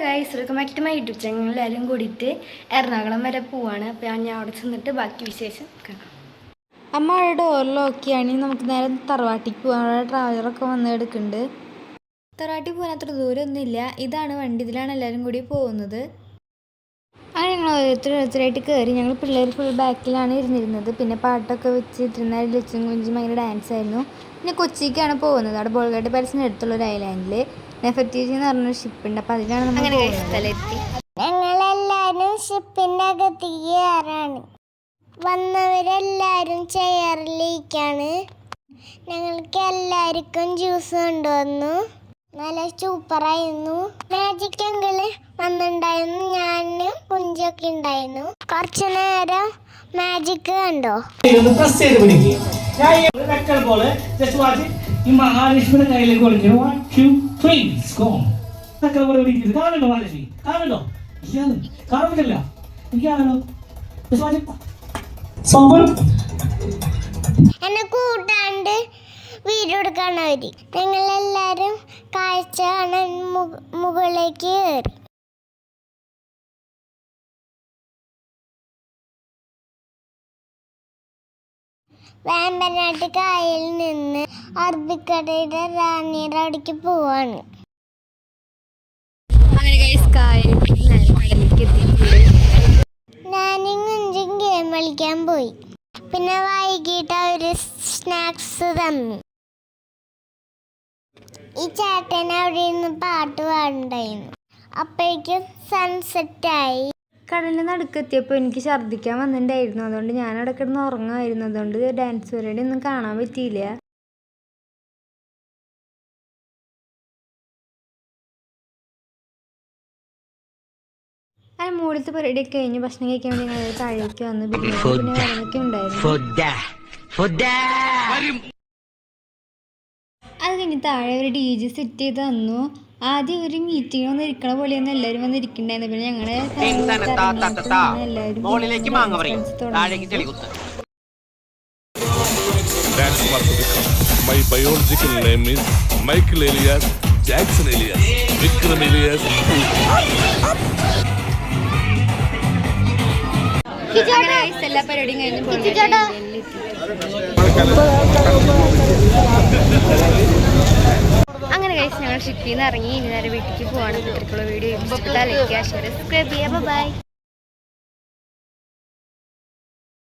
Guys welcome back to my YouTube channel. എല്ലാവരും കൂടിയിട്ട് എറണാകുളം വരെ പോവാണ്. അപ്പോൾ ഞാൻ അവിടെ ചെന്നിട്ട് ബാക്കി വിശേഷം കാണാം. അമ്മ അവിടെ ഡോറിൽ നോക്കിയാണെങ്കിൽ നമുക്ക് നേരെ തറവാട്ടിക്ക് പോകാൻ. അവിടെ ട്രാവലറൊക്കെ വന്ന് എടുക്കുന്നുണ്ട്. തറവാട്ടിൽ പോകാൻ അത്ര ദൂരമൊന്നുമില്ല. ഇതാണ് വണ്ടി, ഇതിലാണ് എല്ലാവരും കൂടി പോകുന്നത്. അങ്ങനെ ഞങ്ങൾ ഓരോരുത്തരായിട്ട് കയറി. ഞങ്ങൾ പിള്ളേർ ഫുൾ ബാക്കിലാണ് ഇരുന്നിരുന്നത്. പിന്നെ പാട്ടൊക്കെ വെച്ച് ഇത്തിരുന്നാലും ലച്ചും കുഞ്ചും ഭയങ്കര ഡാൻസ് ആയിരുന്നു. പിന്നെ കൊച്ചിക്കാണ് പോകുന്നത്. അവിടെ ബോൾഗാട്ട് പാലസിന് അടുത്തുള്ളൊരു ഐലാൻഡിൽ നെഫർട്ടീജി എന്ന് പറഞ്ഞൊരു ഷിപ്പുണ്ട്. അപ്പം അതിലാണ് നമ്മൾ സ്ഥലമെത്തി. ഞങ്ങളെല്ലാവരും ഷിപ്പിൻ്റെ അകത്തേക്ക് കയറാണ്. വന്നവരെല്ലാവരും ചെയറിലേക്കാണ്. ഞങ്ങൾക്ക് എല്ലാവർക്കും ജ്യൂസ് കൊണ്ടുവന്നു. നല്ല സൂപ്പറായിരുന്നു. മാജിക് അങ്കിള് വന്നിട്ടുണ്ടായിരുന്നു. ഞാനും കുഞ്ചൊക്കെ ഉണ്ടായിരുന്നു. കുറച്ചു നേരം മാജിക് കണ്ടോ. ഈ മഹാലക്ഷ്മിയുടെ കയ്യിലേക്ക് ഒളിഞ്ഞു. 1 2 3 കാണുന്നുണ്ടോ മഹാലക്ഷ്മി? കാണുന്നുണ്ടോ? കാണുന്നില്ല. എനിക്കാണല്ലോ എന്നെ കൂട്ടാണ്ട് വീഡിയോ എടുക്കാൻ വരി. ഞങ്ങളെല്ലാരും കാഴ്ച കാണാൻ മുകളിലേക്ക് കയറി. വേമ്പനാട്ട് കായലിൽ നിന്ന് അറബിക്കടയുടെ റാണിയുടെ അവിടേക്ക് പോവാണ്. ഞാനും കുഞ്ചും ഗെയിം കളിക്കാൻ പോയി. പിന്നെ വൈകിട്ട് അവര് സ്നാക്സ് തന്നു. ഈ ചേട്ടൻ അവിടെ ഇരുന്ന് പാട്ട് പാടുണ്ടായിരുന്നു. അപ്പോഴേക്കും സൺസെറ്റായി. കടലിന് നടുക്കെത്തിയപ്പോൾ എനിക്ക് ഛർദ്ദിക്കാൻ വന്നിട്ടുണ്ടായിരുന്നു. അതുകൊണ്ട് ഞാൻ അവിടെ കിടന്ന് ഉറങ്ങുമായിരുന്നു. അതുകൊണ്ട് ഡാൻസ് പരിപാടി ഒന്നും കാണാൻ പറ്റിയില്ല. അങ്ങനെ മുകളിലത്തെ പരിപാടിയൊക്കെ കഴിഞ്ഞ് ഭക്ഷണം കഴിക്കാൻ വേണ്ടി ഞങ്ങൾ താഴേക്ക് വന്ന് പിന്നെ വേറൊക്കെ ഉണ്ടായിരുന്നു. അത് കഴിഞ്ഞ് താഴെ ഒരു DJ സെറ്റ് ചെയ്ത് തന്നു. ആദ്യം ഒരു മീറ്റിംഗ് വന്ന് ഇരിക്കണ പോലെയൊന്നും എല്ലാവരും വന്ന് ഇരിക്കണ്ടായിരുന്നു. പിന്നെ ഞങ്ങളെ My biological name is Michael Elias Jackson Elias Vikram Elias. എല്ലാ പരിപാടിയും കഴിഞ്ഞ് അങ്ങനെ കഴിച്ച് ഞങ്ങൾ ഷിപ്പിൽ നിന്ന് ഇറങ്ങി. ഇനി നേരെ വീട്ടിലേക്ക് പോവാണ്. ഇത്രയ്ക്കുള്ള വീഡിയോ ഇഷ്ടപ്പെട്ടാൽ ലൈക്ക് ചെയ്യുക, ഷെയർ, സബ്സ്ക്രൈബ് ചെയ്യുക. ബൈ.